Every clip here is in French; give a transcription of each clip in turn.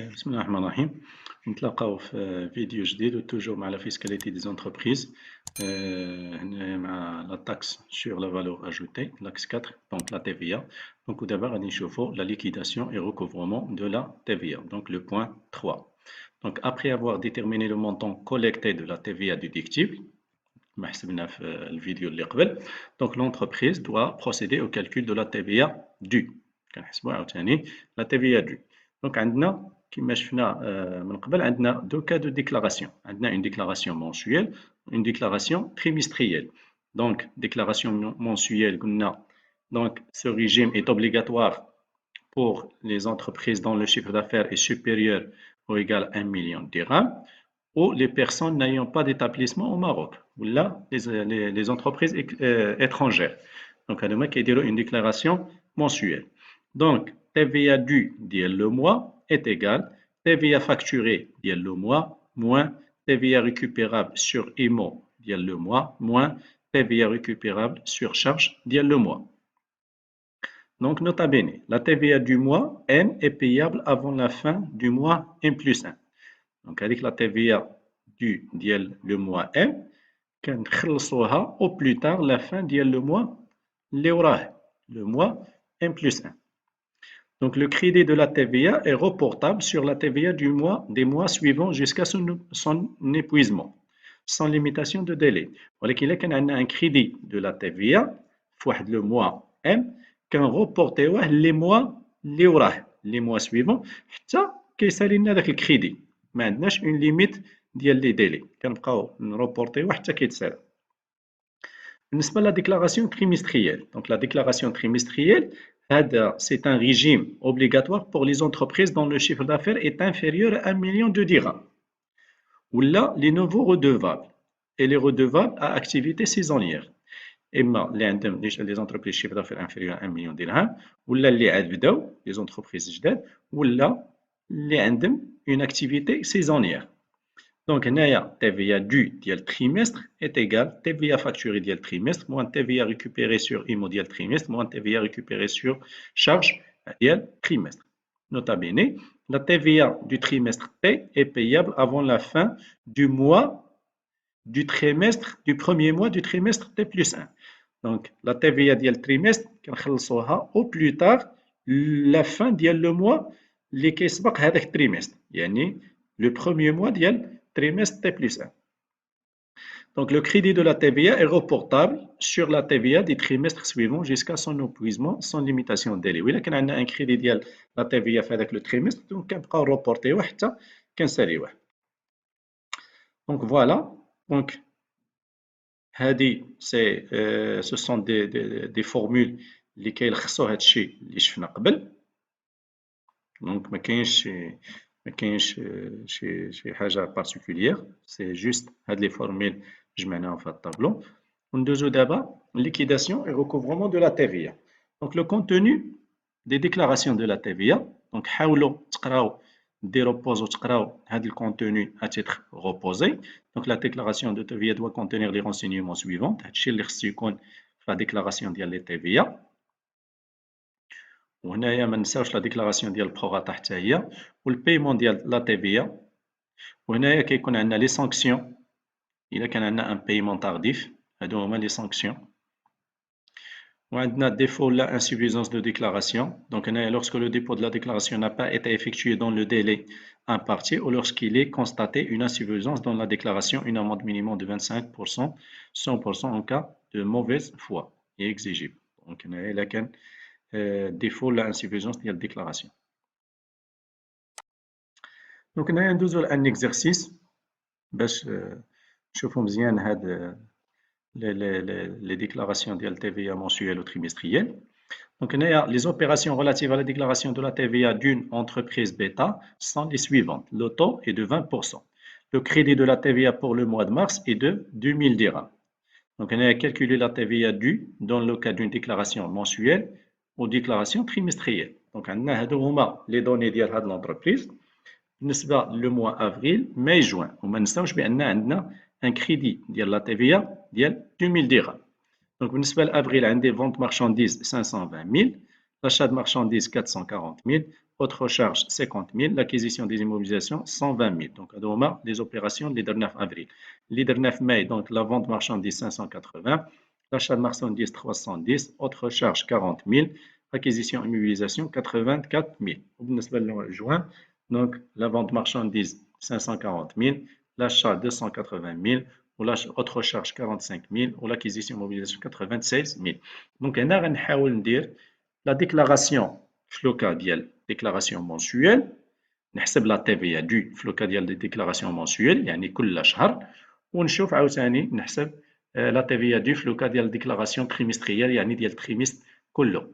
بسم الله الرحمن الرحيم. نتلاقاو في فيديو جديد وتوجور مع لا فيسكاليتي دي زونتربريز. هنا مع لا تاكس سور لا فالور اجوتي لاكس 4 دونك لا TVA. دونك ودابا غادي نشوفو لا liquidation et recouvrement de la TVA, donc le point 3. Donc après avoir déterminé le montant collecté de la TVA déductible ما حسبنا في الفيديو اللي قبل, donc l'entreprise doit procéder au calcul de la TVA due. كنحسبوا عاوتاني la TVA due. Donc عندنا كما شفنا من قبل عندنا deux cas de déclaration. عندنا une déclaration mensuelle, une déclaration trimestrielle. Donc déclaration mensuelle قلنا, donc ce régime est obligatoire pour les entreprises dont le chiffre d'affaires est supérieur ou égal à 1 million de dirhams, ou les personnes n'ayant pas d'établissement au Maroc, ou là les entreprises étrangères. Donc هادوما كيديروا une déclaration mensuelle. Donc TVA due ديال le mois est égal TVA facturé ديال le mois moins TVA récupérable sur IMO ديال le mois moins TVA récupérable sur charge ديال le mois. Donc, nota bene, la TVA du mois M est payable avant la fin du mois M plus 1. Donc, avec la TVA du le mois M, كنخلصوها au plus tard la fin le mois اللي وراه, le mois M plus 1. Donc, le crédit de la TVA est reportable sur la TVA des mois suivants jusqu'à son épuisement, sans limitation de délai. ولكن كان عندنا un crédit de la TVA في واحد le mois M, كنغوبورتيوه لي موا اللي وراه, لي موا سويفون, حتى كيسالي لنا داك الكريدي. ما عندناش اون ليميت ديال لي ديلي, كنبقاو نروبورتيوه حتى كيتسالى. بالنسبه لا ديكلاراسيون تريمستريال, دونك لا ديكلاراسيون تريمستريال هذا سي ان ريجيم اوبليغاتوار بور لي زونتربريز دون لو شيفر دافير est inférieur à 1 million de dirhams, ولا لي نوفو رودوفابل et les redevables à activité saisonnière. اما اللي عندهم لي زونتربريز شيفر دافير انفيريور 1 مليون درهم, ولا اللي عاد بداو لي زونتربريز جداد, ولا اللي عندهم اون اكتيفيتي سيزونيير. دونك هنايا TVA due ديال trimestre est égal TVA facturé ديال trimestre moins TVA récupéré sur IMO ديال trimestre moins TVA récupéré sur charge ديال trimestre. Nota bene, la TVA du trimestre T est payable avant la fin du mois du trimestre, du premier mois du trimestre T plus 1. Donc, la TVA ديال trimestre كنخلصوها au plus tard la fin ديال le mois اللي كيسبق هذاك التريمستر, يعني le premier mois ديال trimestre T plus 1. Donc, le crédit de la TVA est reportable sur la TVA des trimestres suivants jusqu'à son épuisement sans limitation de délai. Oui, là, كان عندنا un crédit ديال la TVA في هذاك le trimestre, donc كنبقاو روبورتيوه حتى كنساليوه. Donc, voilà. Donc, ce sont des formules اللي كيلخصوا هذا الشيء اللي شفنا قبل. دونك ما كاينش شي حاجه بارتيكولير, سي جوست هاد لي فورمول جمعناهم في هاد الطابلو. وندوزو دابا liquidation et recouvrement de la TVA. Donc le contenu des déclarations de la TVA, donc حاولوا تقراو ديروا بوز وتقراو هاد الكونتوني à titre reposé. Donc la déclaration de TVA doit contenir les renseignements suivants. هادشي اللي خصو يكون في لا déclaration ديال لي TVA. وهنايا ما نساوش لا ديكلاراسيون ديال البروغاتا حتى هي, والبايمون ديال لا TVA. وهنايا كيكون عندنا لي سانكسيون الا كان عندنا ان بايمون تارديف, هادو هما لي سانكسيون. وعندنا défaut la insuffisance de déclaration. Donc lorsque le dépôt de la déclaration n'a pas été effectué dans le délai imparti, ou lorsqu'il est constaté une insuffisance dans la déclaration, une amende minimum de 25%, 100% en cas de mauvaise foi est exigible. Donc là كان défaut la insuffisance de la déclaration. Donc هنايا ندوزو لان exercice باش نشوفو مزيان هاد les déclarations de la TVA mensuelle ou trimestrielle. Donc, les opérations relatives à la déclaration de la TVA d'une entreprise bêta sont les suivantes. Le taux est de 20%. Le crédit de la TVA pour le mois de mars est de 2000 dirhams. Donc, on a calculé la TVA due dans le cas d'une déclaration mensuelle ou déclaration trimestrielle. Donc, on a les données de l'entreprise. Le mois avril, mai, juin. On a un crédit de la TVA de 2000 dirhams. Donc, بالنسبة لأفريل عندي vente marchandise 520 000, l'achat de marchandises 440 000, autre charge 50 000, l'acquisition des immobilisations 120 000. Donc, à les opérations le 9 avril. Le 9 mai, donc la vente marchandise 580, l'achat de marchandises 310, autre charge 40 000, acquisition immobilisation 84 000. Au juin, donc la vente marchandise 540 000, l'achat 280 000, ou autre charge 45 000, ou l'acquisition immobilisation 96 000. Donc, on a dire la déclaration FLOCA ديال déclaration mensuelle نحسب لا تي في دو FLOCA ديال déclaration mensuelle يعني كل شهر ونشوف عاوتاني نحسب لا تي في دو FLOCA ديال déclaration trimestrielle يعني ديال التريمستر كله.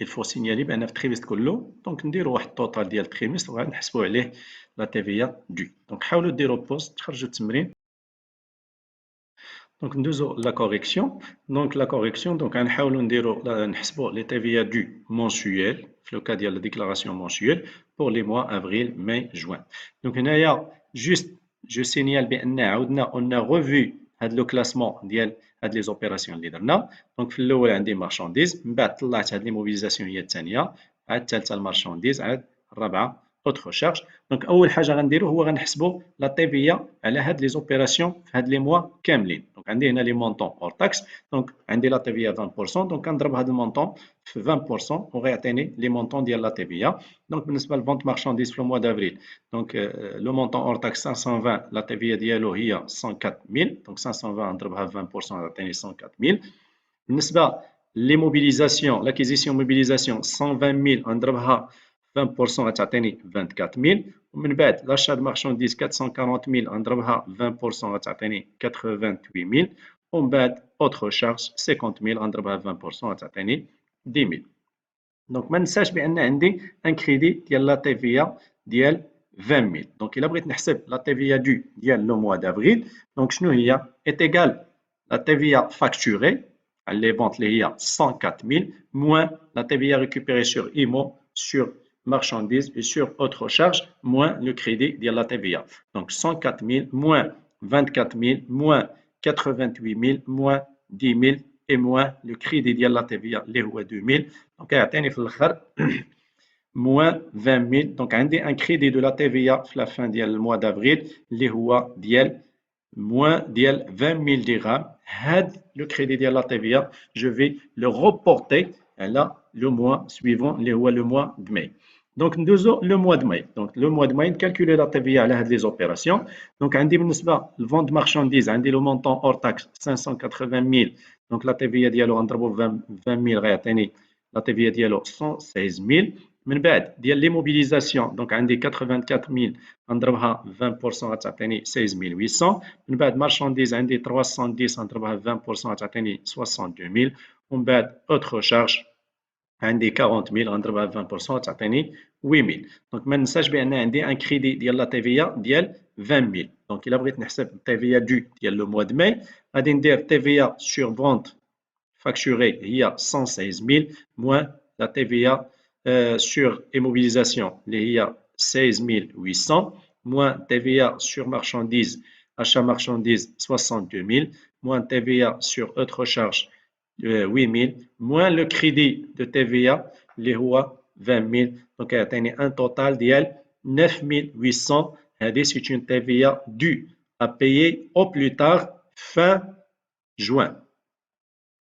il faut signaler بان في التريمستر كله دونك نديرو واحد التوتال ديال التريمستر وغادي نحسبو عليه لا تي في دو. دونك حاولوا ديروا بوست تخرجوا التمرين. Donc, nous la correction. Donc, la correction, donc, on va les TVA du mensuel, le cas de la déclaration mensuelle, pour les mois avril, mai, juin. Donc, on a juste, je signale on a revu le classement des opérations. Donc, le haut, des marchandises, les mobilisations, il y a marchandises, autre charge. Donc, أول حاجة غنديرو هو غنحسبو لا TVA على هاد لي زوبيراسيون في هاد لي موا كاملين. دونك عندي هنا لي مونطون اور تاكس. دونك عندي لا TVA 20%. دونك كنضرب هاد المونطون في 20% وغيعطيني لي مونطون ديال لا TVA. دونك بالنسبة للفونت مارشانديز في الموا دافريل. دونك لو مونطون اور تاكس 520 لا TVA ديالو هي 104000. دونك 520 نضربها في 20% غيعطيني 104000. بالنسبة لي موبيليزاسيون لاكيزيسيون موبيليزاسيون 120000 نضربها 20% غتعطيني 24000 ومن بعد l'achat de marchandises 440000 نضربها 20% غتعطيني 88000 ومن بعد autre charge 50000 غنضربها 20% غتعطيني 10000. دونك ما ننساش بان عندي ان كريدي ديال لا تي في ديال 20000. دونك الا بغيت نحسب لا تي في دو ديال لو موا دافريل دونك شنو هي est égal la TVA facturée على لي فونت اللي هي 104000 moins la TVA récupérée sur IMO sur marchandises et sur autre charge moins le crédit de la TVA. Donc 104 000 moins 24 000 moins 88 000 moins 10 000 et moins le crédit de la TVA اللي هو 2000. Donc يعطيني في الاخر moins 20 000. Donc عندي un crédit de la TVA في la fin ديال الموا d'avril اللي هو ديال moins ديال 20 000 dirhams. هاد le crédit de la TVA je vais le reporter à le mois suivant اللي هو le mois de mai. Donc, le mois de mai. Donc, le mois de mai, calculer la TVA à les opérations. Donc, عندي بالنسبة للفونت marchandise, عندي le montant hors taxe 580 000. Donc, la TVA ديالو غنضربو 20 000 غيعطيني la TVA ديالو 116 000. من بعد ديال لي موبيليزاسيون دونك عندي 84000 غنضربها 20% غتعطيني 16800. من بعد مارشانديز عندي 310 غنضربها 20% غتعطيني 62000. ومن بعد اوتر شارج عندي 40000 غنضربها 20% تعطيني 8000. دونك ما ننساش بان عندي ان كريدي ديال لا تي في ديال 20000. دونك الا بغيت نحسب التي في دو ديال لو موا دو ماي غادي ندير تي في سور فونت فاكتوري هي 116000 موان لا تي في سور immobilisation اللي هي 16800 موان تي في سور مارشانديز achat marchandise 62000 moins TVA sur autre charge 8000 moins le crédit de TVA اللي هو 20000. donc يعطيني un total ديال 9800. هذه c'est une TVA due à payer au plus tard fin juin.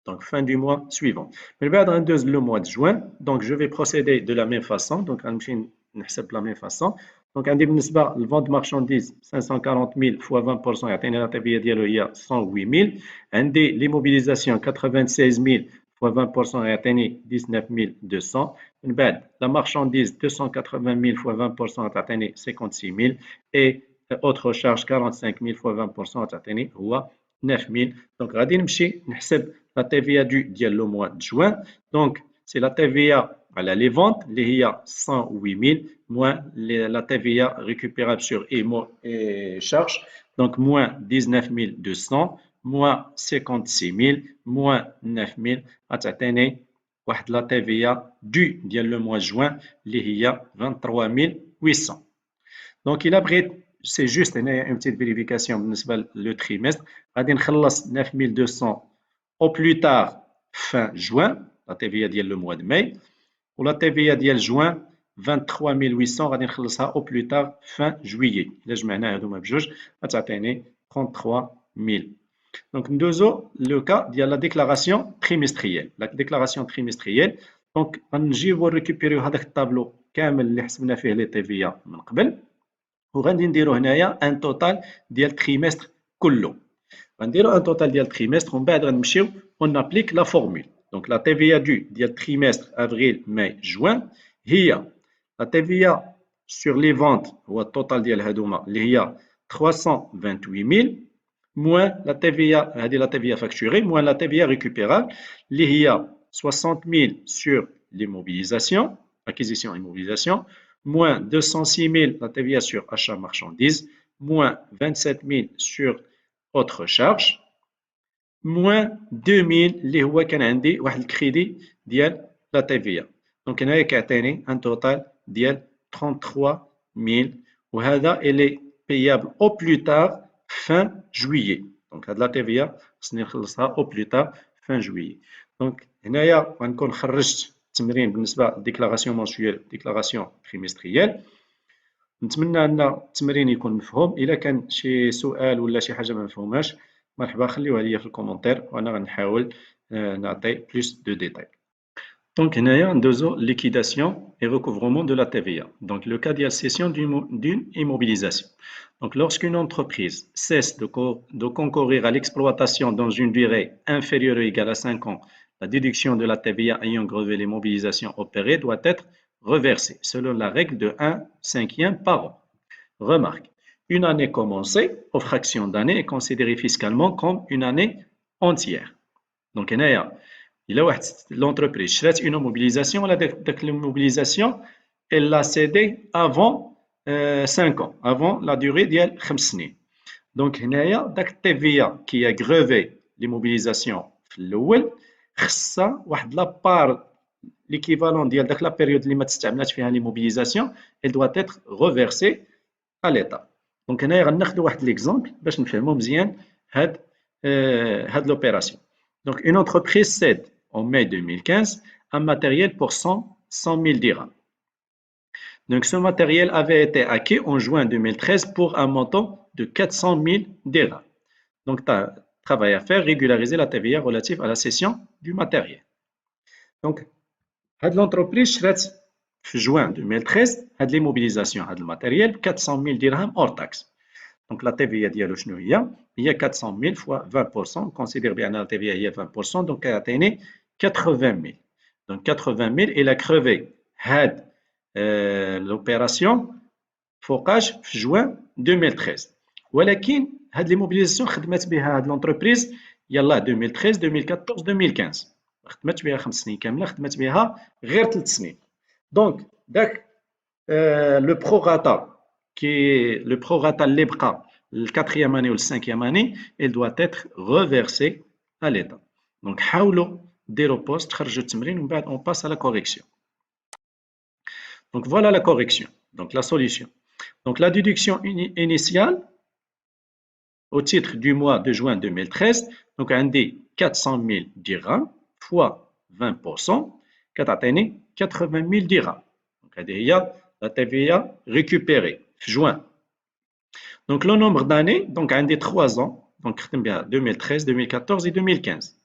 Donc, fin du mois suivant. Mais le mois de juin, donc je vais procéder de la même façon. Donc, on de la même façon. Donc, on dit le vente de marchandises 540 000 fois 20%, il y a la TVA de 108 000. On dit l'immobilisation 96 000 fois 20%, il y a 19 200. La marchandise 280 000 fois 20%, il y a 56 000. Et autre charge 45 000 fois 20%, il y a 9 000. Donc, غادي نمشي نحسب la TVA due ديال le mois de juin. Donc, c'est la TVA على les ventes اللي هي 108 000 moins la TVA récupérable sur IMO et charge. Donc, moins 19 200 moins 56 000 moins 9 000 غتعطيني واحد la TVA due ديال le mois de juin اللي هي 23 800. Donc, il a pris c'est juste une petite vérification بالنسبة le trimestre. غادي نخلص 9200 au plus tard fin juin la TVA ديال le mois de mai. Ou la TVA ديال juin 23 800 غادي نخلصها au plus tard fin juillet. إلا جمعنا هادوما بجوج غتعطيني 33 000. Donc ندوزو لو كا ديال لا ديكلاراسيون تريمستريال. لا ديكلاراسيون تريمستريال دونك غنجيبو ريكوبيريو هذاك الطابلو كامل اللي حسبنا فيه لي تيفيا من قبل وغادي نديرو هنايا ان توتال ديال تريمستر كله. غنديرو ان توتال ديال تريمستر ومن بعد غنمشيو ونابليك لا فورمول. دونك لا TVA دو ديال تريمستر افريل ماي جوان هي لا TVA sur les ventes هو التوتال ديال هادوما اللي هي 328000 moins la TVA هذه لا TVA facturée moins la TVA récupérable اللي هي 60000 sur l'immobilisation acquisition immobilisation moins 206 000 la TVA sur achat marchandises moins 27 000 sur autres charges moins 2000 اللي هو كان عندي واحد الكريدي ديال لا TVA. دونك هنايا كيعطيني ان توتال ديال 33000 وهذا اللي payable au plus tard fin juillet. دونك هاد لا TVA خصني نخلصها au plus tard fin juillet. دونك هنايا غنكون خرجت التمرين بالنسبه للديكلاراسيون مونسيوال ديكلاراسيون تريمستريال. نتمنى ان التمرين يكون مفهوم. الا كان شي سؤال ولا شي حاجه ما مفهوماش مرحبا خليوها ليا في الكومونتير وانا غنحاول نعطي بلوس دو ديتاي. Donc, هنايا ندوزو liquidation et recouvrement de la TVA. Donc, le cas de la cession d'une immobilisation. Donc, lorsqu'une entreprise cesse de concourir à l'exploitation dans une durée inférieure ou égale à 5 ans, la déduction de la TVA ayant grevé l'immobilisation opérée doit être reversée selon la règle de 1/5 par an. Remarque, une année commencée aux fractions d'année est considérée fiscalement comme une année entière. Donc, هنايا إلا واحد l'entreprise شرات une mobilisation ولا داك الموبيليزاسيون elle l'a cédé avant 5 ans avant la durée ديال 5 سنين. دونك هنايا داك التيفيا كي غروفي لي موبيليزاسيون في الاول خصها واحد لابار ليكيفالون ديال داك لا بيريود اللي ما تستعملاتش فيها لي موبيليزاسيون elle doit être reversée à l'état. دونك هنايا غناخدو واحد ليكزامبل باش نفهمو مزيان هاد لوبيراسيون. Donc, une entreprise cède en mai 2015 un matériel pour 100 000 dirhams. Donc, ce matériel avait été acquis en juin 2013 pour un montant de 400 000 dirhams. Donc, tu as travail à faire, régulariser la TVA relative à la cession du matériel. Donc, l'entreprise chrête en juin 2013 a de l'immobilisation de matériel 400 000 dirhams hors taxe. Donc, la TVA ديالو شنو هي؟ هي 400 000 fois 20%. On considère bien la TVA هي 20%. Donc, elle atteint 80 000. Donc, 80 000, elle a crevé l'opération فوقاش في juin 2013. ولكن هاد l'immobilisation خدمت بها هاد l'entreprise يلاه 2013 2014 2015. ما خدمتش بها 5 سنين كامله، خدمت بها غير 3 سنين. Donc, داك le prorata le prorata اللي بقى الquatrième année ou le 5e année, il doit être reversé à l'État. Donc, حاولوا ديروا بوست تخرجوا التمرين ومن بعد on passe à la correction. Donc, voilà la correction. Donc, la solution. Donc, la déduction initiale au titre du mois de juin 2013, donc on dit 400 000 dirhams fois 20%, كتعطيني 80 000 dirhams. Donc, هذه هي la TVA récupérée في juin. Donc, le nombre d'années, donc, on a 3 ans, donc, 2013, 2014 et 2015.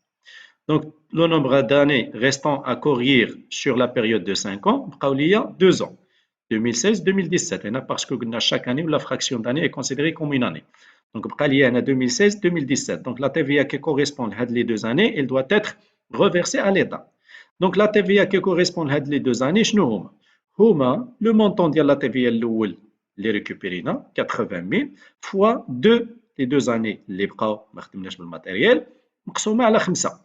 Donc, le nombre d'années restant à courir sur la période de 5 ans, il y a 2 ans, 2016, 2017. Parce que chaque année, la fraction d'année est considérée comme une année. Donc, il y a 2016, 2017. Donc, la TVA qui correspond à les 2 années, elle doit être reversée à l'État. Donc, la TVA qui correspond à les 2 années, le montant de la TVA, les récupérés 80 000 fois 2 les 2 années اللي بقاو ما خدمناش بالماتيريال مقسومه على 5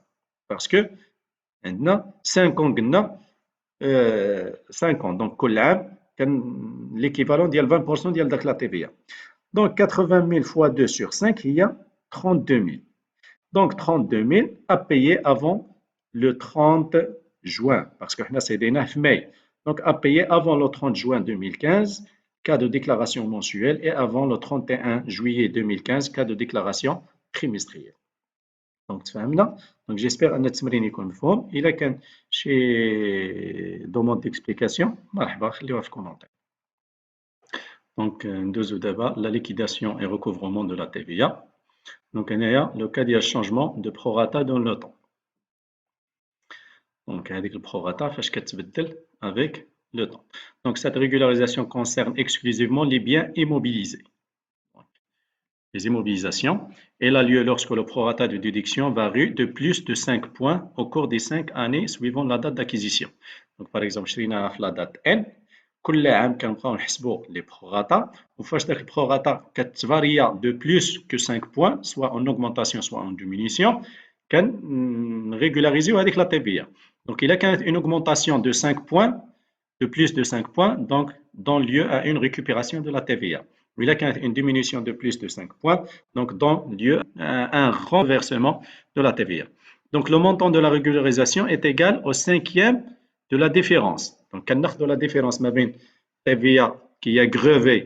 باسكو عندنا 5 ans قلنا 5 ans دونك كل عام كان ليكيفالون ديال 20% ديال داك لا TVA. دونك 80 000 fois 2 sur 5 هي 32 000. Donc 32 000 à payer avant le 30 juin parce que حنا سيديناه في ماي. Donc à payer avant le 30 juin 2015 cas de déclaration mensuelle et avant le 31 juillet 2015 cas de déclaration trimestrielle. Donc, تفهمنا؟ Donc j'espère أن التمرين يكون مفهوم. إذا كان شي demande d'explication مرحبا خليوها في commentaire. Donc ندوزو دابا la liquidation et recouvrement de la TVA. Donc هنايا le cas ديال changement de prorata dans le temps. Donc هذيك البروراتا فاش كتبدل avec le temps. Donc cette régularisation concerne exclusivement les biens immobilisés. Les immobilisations. Elle a lieu lorsque le prorata de déduction varie de plus de 5 points au cours des 5 années suivant la date d'acquisition. Donc par exemple, شرينا في la date N, كل عام كنبقاو نحسبوا les prorata وفاش داك البروراتا كتفاريا de plus que 5 points, soit en augmentation soit en diminution, كنريغولاريزيو هذيك la TVA. Donc il a une augmentation de 5 points, de plus de 5 points, donc donne lieu à une récupération de la TVA. Il y a une diminution de plus de 5 points, donc donne lieu à un renversement de la TVA. Donc le montant de la régularisation est égal au cinquième de la différence. Donc on a de la différence ma TVA qui a grevé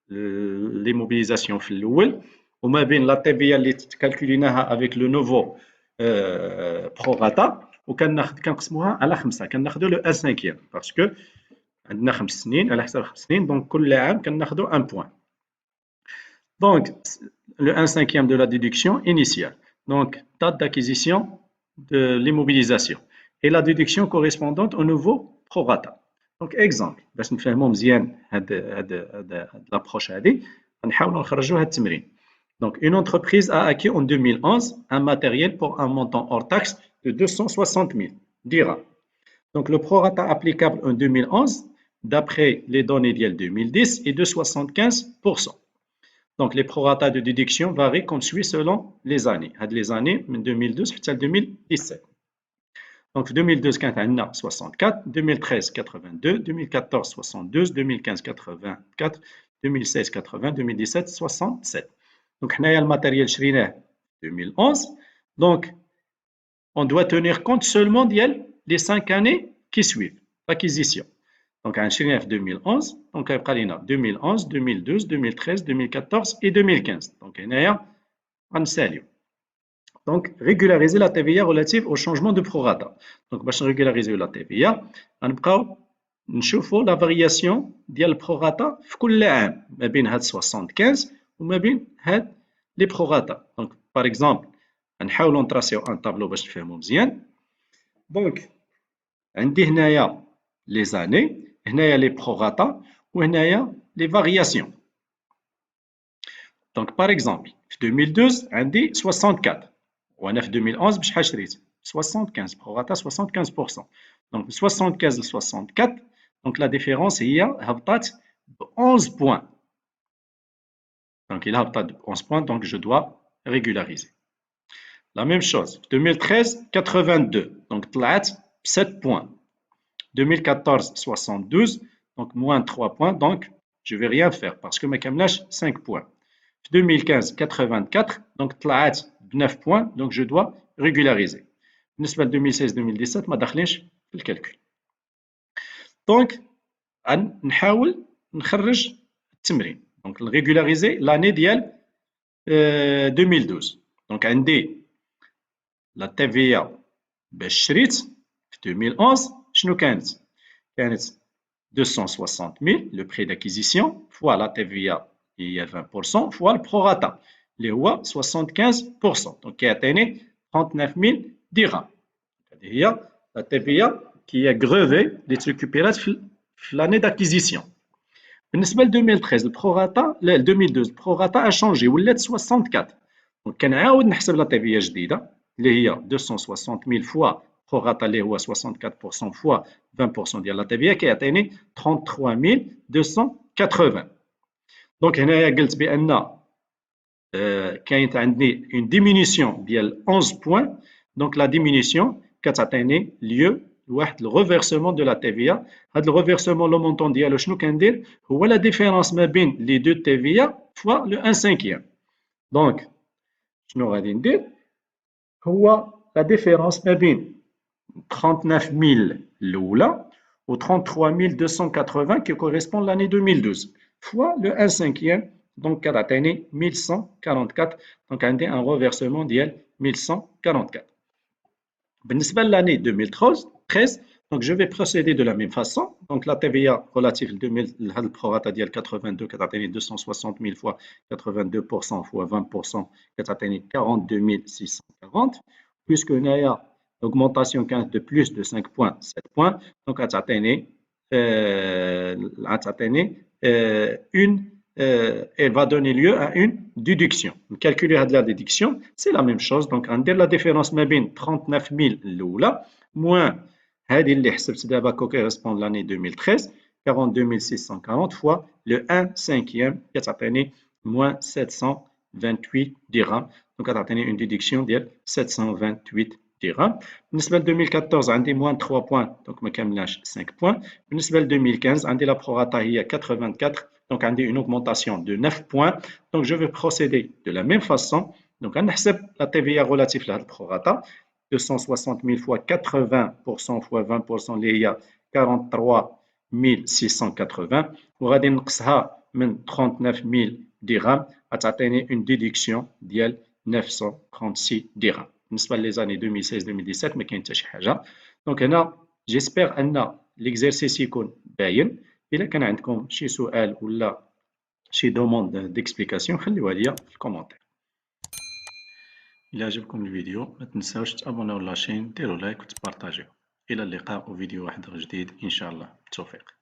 l'immobilisation ou ma la TVA qui est calculée avec le nouveau prorata ou كنقسموها على 5 كناخذوا le 1/5 parce que عندنا 5 سنين على حساب 5 سنين donc كل عام كناخذوا 1 point. Donc, le 1/5 de la déduction initiale. Donc, date d'acquisition de l'immobilisation. Et la déduction correspondante au nouveau prorata. Donc, exemple, باش نفهموا مزيان هاد l'approche هادي غنحاولوا نخرجوا هاد التمرين. Donc, une entreprise a acquis en 2011 un matériel pour un montant hors taxe de 260 000 dirhams. Donc, le prorata applicable en 2011, d'après les données d'IEL 2010, est de 75%. Donc, les prorata de déduction varient comme suit selon les années. Les années de 2012 jusqu'à 2017. Donc, 2012, quand on a 64, 2013, 82, 2014, 62, 2015, 84, 2016, 80, 2017, 67. Donc, on a le matériel chrina 2011. Donc, on doit tenir compte seulement des 5 années qui suivent l'acquisition. Donc, un chrina 2011. Donc, après, on a 2011, 2012, 2013, 2014 et 2015. Donc, on a un salio. Donc, régulariser la TVA relative au changement de prorata. Donc, pour régulariser la TVA, on va voir la variation de prorata chaque année, entre 75 et les prorata. Donc, par exemple, on va tracer un tableau pour faire bien. Donc, on a les années, on a les prorata et on a les variations. Donc, par exemple, en 2012, on a 64. En 2011, 75, prorata 75%. Donc 75 et 64, donc la différence est 11 points. Donc il a 11 points, donc je dois régulariser. La même chose, 2013, 82, donc 7 points. 2014, 72, donc moins 3 points, donc je ne vais rien faire parce que ma camlage 5 points. 2015, 84, donc 9 points, donc je dois régulariser. En 2016-2017, ما دخلينش في الكالكول. Donc, نحاول نخرج التمرين. Donc, régulariser l'année ديال 2012. Donc, عندي la TVA باش شريت في 2011 شنو كانت؟ كانت 260 000 le prix d'acquisition fois la TVA il y a 20% fois le prorata اللي هو 75%. Donc, qui a atteint 39 000 dirhams. هي la TVA qui a grevé les récupérées في l'année d'acquisition. بالنسبة ل 2013 البروراتا 2012 البروراتا a changé ولات 64. Donc كنعاود نحسب la TVA جديدة اللي هي 260 000 fois prorata اللي هو 64% fois 20% ديال la TVA qui a atteint 33 280. Donc هنايا قلت بأن كاينت عندي une diminution ديال 11 points. Donc la diminution كتعطيني lieu لواحد le reversement de la TVA. هذا le reversement le montant ديالو شنو كندير هو la différence ما بين les deux TVA fois le 1/5. Donc شنو غادي ندير هو la différence ما بين 39 000 الأولى و 33 280 qui correspond l'année 2012 fois le 1/5. Donc كتعطيني 1144. Donc عندي un reversement ديال 1144. بالنسبة للannée 2013, donc je vais procéder de la même façon. Donc la TVA relative لهذا البروغاتا ديال 82 كتعطيني 260 000 fois 82% fois 20% كتعطيني 42 640. Puisque هنايا l'augmentation كانت de plus de 5 points 7 points, donc غتعطيني une elle va donner lieu à une déduction. Calculer la déduction, c'est la même chose. Donc, on a la différence mais 39 000 l'oula moins هذه اللي حسبت دابا correspond à l'année 2013 42 640 fois le 1/5 كتعطيني moins 728 dirhams. Donc كتعطيني une déduction ديال 728 dirhams. بالنسبة ل 2014 عندي moins 3 points, donc ما كاملاش 5 points. بالنسبة ل 2015 عندي la prorata هي 84, donc عندي une augmentation de 9 points. Donc je vais procéder de la même façon. Donc غنحسب la TVA relative لهاد البروغاتا 260 000 fois 80% fois 20% اللي هي 43 680 وغادي نقصها من 39 000 درهم غتعطيني une déduction ديال 936 درهم. بالنسبه لي زاني 2016 2017 ما كاين حتى شي حاجه. دونك هنا جيسبر ان ليكزارسيس يكون باين. الا كان عندكم شي سؤال ولا شي دوموند ديكسبليكاسيون خليوها ليا في الكومونتير. إلا عجبكم الفيديو ما تنساوش تابوناو لاشين، ديروا لايك وتبارطاجيو. إلى اللقاء وفيديو واحد جديد إن شاء الله. بالتوفيق.